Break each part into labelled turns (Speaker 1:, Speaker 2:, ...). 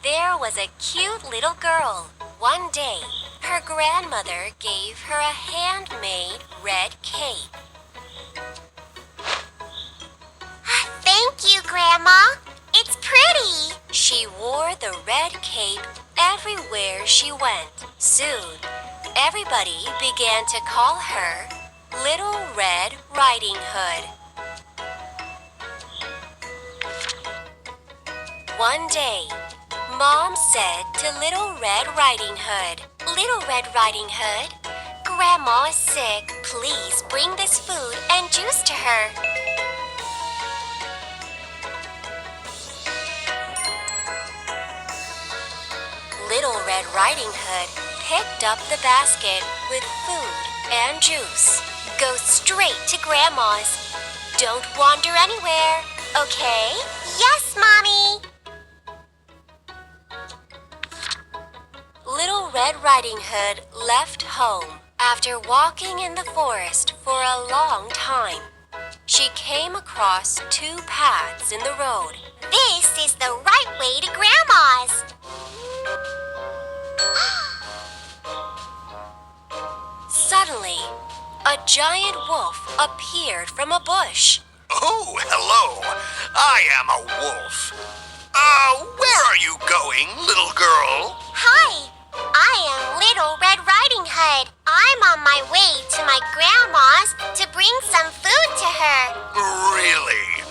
Speaker 1: There was a cute little girl. One day, her grandmother gave her a handmade red cape.
Speaker 2: Thank you, Grandma. It's pretty.
Speaker 1: She wore the red cape everywhere she went. Soon, everybody began to call her Little Red Riding Hood. One day, Mom said to Little Red Riding Hood, "Little Red Riding Hood, Grandma is sick. Please bring this food and juice to her." Little Red Riding Hood picked up the basket with food and juice. "Go straight to Grandma's. Don't wander anywhere, okay?"
Speaker 2: Yes, Mommy.
Speaker 1: Little Red Riding Hood left home after walking in the forest for a long time. She came across two paths in the road.
Speaker 2: This is the right way to Grandma's.
Speaker 1: Suddenly, a giant wolf appeared from a bush.
Speaker 3: Oh, hello. I am a wolf. Where are you going, little girl?
Speaker 2: Hi, I am Little Red Riding Hood. I'm on my way to my grandma's to bring some food to her.
Speaker 3: Really?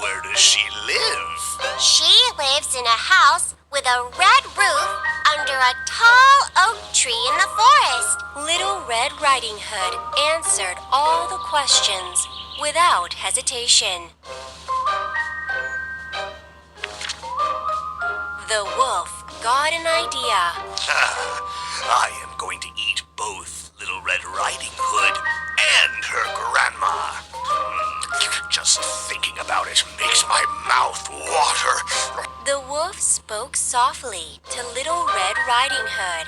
Speaker 3: Where does she live?
Speaker 2: She lives in a house with a red roof under a tall oak tree in the forest.
Speaker 1: Little Red Riding Hood answered all the questions without hesitation. The wolf got an idea.
Speaker 3: I am going to eat both Little Red Riding Hood and her grandma. Just thinking about it makes my mouth water.
Speaker 1: The wolf spoke softly to Little Red Riding Hood.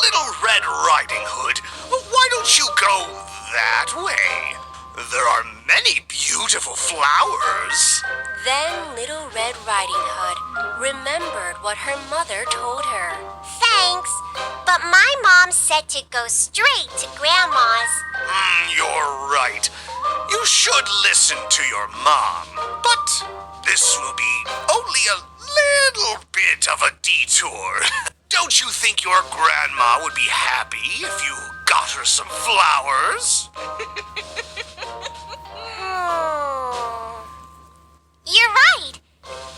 Speaker 3: Little Red Riding Hood, why don't you go that way? There are many beautiful flowers.
Speaker 1: Then Little Red Riding Hood remembered what her mother told her.
Speaker 2: Thanks, but my mom said to go straight to Grandma's.
Speaker 3: You're right. You should listen to your mom. But this will be only a little bit of a detour. Don't you think your grandma would be happy if you got her some flowers?
Speaker 2: You're right.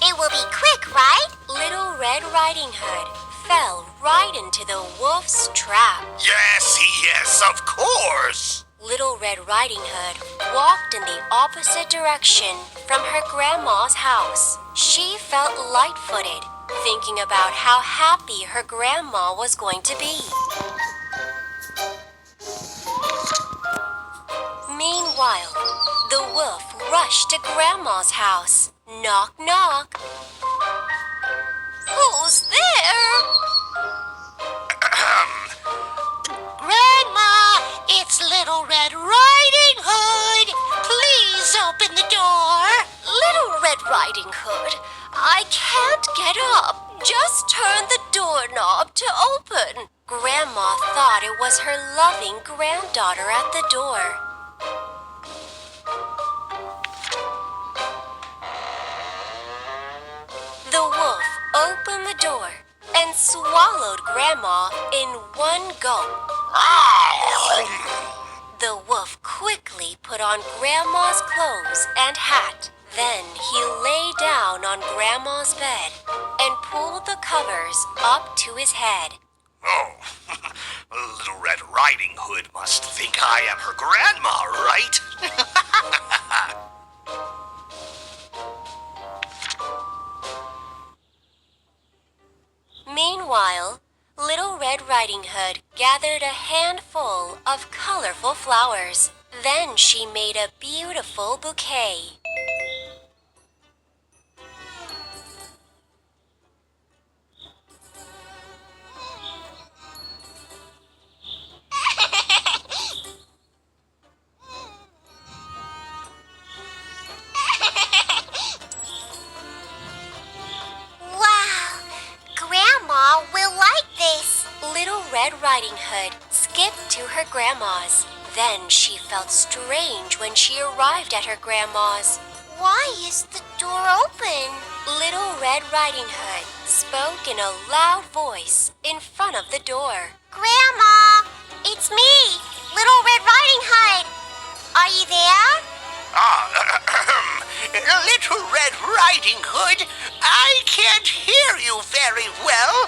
Speaker 2: It will be quick, right?
Speaker 1: Little Red Riding Hood fell right into the wolf's trap.
Speaker 3: Yes, of course.
Speaker 1: Little Red Riding Hood walked in the opposite direction from her grandma's house. She felt light-footed, thinking about how happy her grandma was going to be. Meanwhile, the wolf rushed to Grandma's house. Knock, knock. Who's there?
Speaker 2: Grandma, it's Little Red Riding Hood. Please open the door.
Speaker 1: Little Red Riding Hood, I can't get up. Just turn the doorknob to open. Grandma thought it was her loving granddaughter at the door. The wolf opened the door and swallowed Grandma in one gulp. The wolf quickly put on Grandma's clothes and hat. Then he lay down on Grandma's bed and pulled the covers up to his head.
Speaker 3: Oh, Little Red Riding Hood must think I am her grandma, right?
Speaker 1: Meanwhile, Little Red Riding Hood gathered a handful of colorful flowers. Then she made a beautiful bouquet.
Speaker 2: Wow!
Speaker 1: Red Riding Hood skipped to her grandma's. Then she felt strange when she arrived at her grandma's.
Speaker 2: Why is the door open?
Speaker 1: Little Red Riding Hood spoke in a loud voice in front of the door.
Speaker 2: Grandma, it's me, Little Red Riding Hood. Are you there?
Speaker 3: Little Red Riding Hood, I can't hear you very well.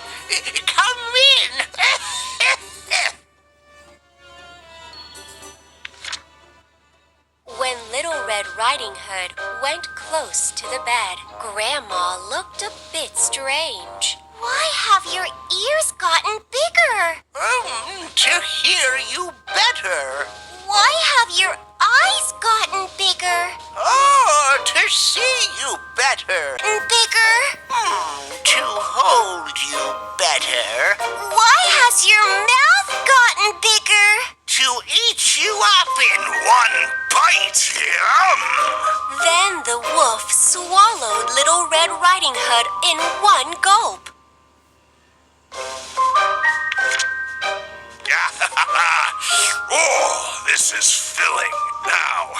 Speaker 3: Come in.
Speaker 1: When Little Red Riding Hood went close to the bed, Grandma looked a bit strange.
Speaker 2: Why have your ears gotten bigger?
Speaker 3: To hear you better.
Speaker 2: Why have your eyes gotten bigger?
Speaker 3: Oh, to see you better.
Speaker 2: Bigger?
Speaker 3: To hold you better.
Speaker 2: Why has your mouth gotten bigger?
Speaker 3: To eat you up in one bite. Yum!
Speaker 1: Then the wolf swallowed Little Red Riding Hood in one gulp.
Speaker 3: Oh, this is filling. Now,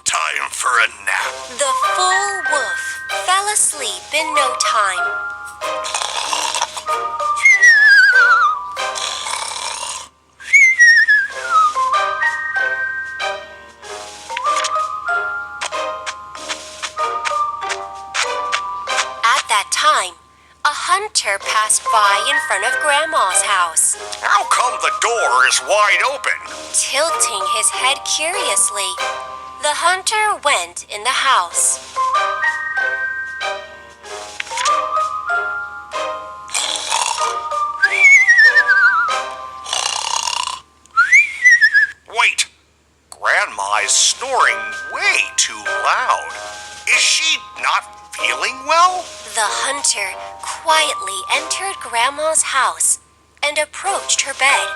Speaker 3: time for a nap.
Speaker 1: The full wolf fell asleep in no time. At that time, a hunter passed by in front of Grandma's house.
Speaker 3: How come the door is wide open?
Speaker 1: Tilting his head curiously, the hunter went in the house.
Speaker 3: Wait, Grandma is snoring way too loud. Is she not feeling well?
Speaker 1: The hunter quietly entered Grandma's house and approached her bed.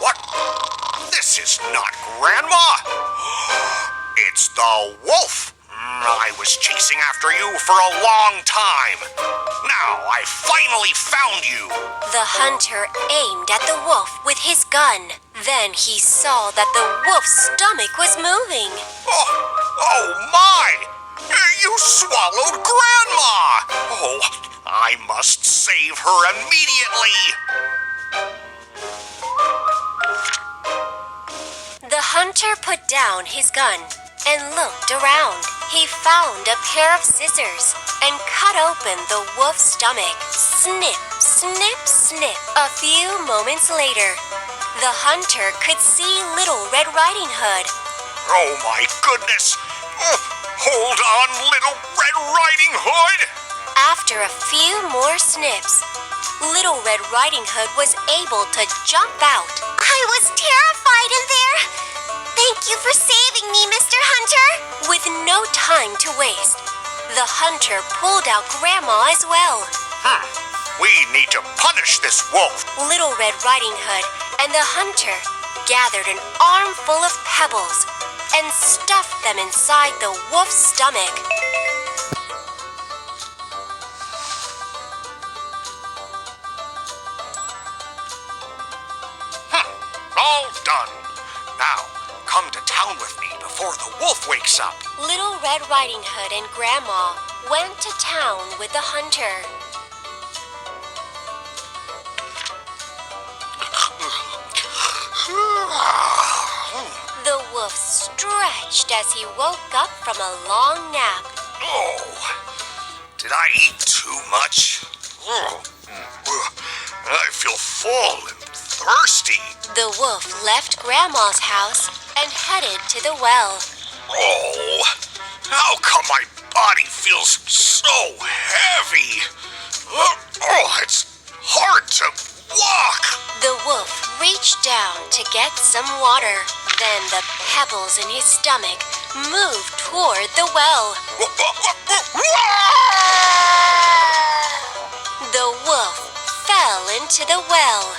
Speaker 3: What? This is not Grandma. It's the wolf. I was chasing after you for a long time. Now I finally found you.
Speaker 1: The hunter aimed at the wolf with his gun. Then he saw that the wolf's stomach was moving.
Speaker 3: Oh my! You swallowed Grandma! Oh, I must save her immediately.
Speaker 1: The hunter put down his gun and looked around. He found a pair of scissors and cut open the wolf's stomach. Snip, snip, snip. A few moments later, the hunter could see Little Red Riding Hood.
Speaker 3: Oh my goodness! Hold on, Little Red Riding Hood!
Speaker 1: After a few more snips, Little Red Riding Hood was able to jump out.
Speaker 2: I was terrified in there. Thank you for saving me, Mr. Hunter.
Speaker 1: With no time to waste, the hunter pulled out Grandma as well.
Speaker 3: We need to punish this wolf.
Speaker 1: Little Red Riding Hood and the hunter gathered an armful of pebbles and stuffed them inside the wolf's stomach.
Speaker 3: All done. Now, come to town with me before the wolf wakes up.
Speaker 1: Little Red Riding Hood and Grandma went to town with the hunter. The wolf stretched as he woke up from a long nap.
Speaker 3: Oh, did I eat too much? I feel full and thirsty.
Speaker 1: The wolf left Grandma's house and headed to the well.
Speaker 3: Oh, how come my body feels so heavy? Oh, it's hard to walk.
Speaker 1: The wolf reached down to get some water. Then the pebbles in his stomach moved toward the well. The wolf fell into the well.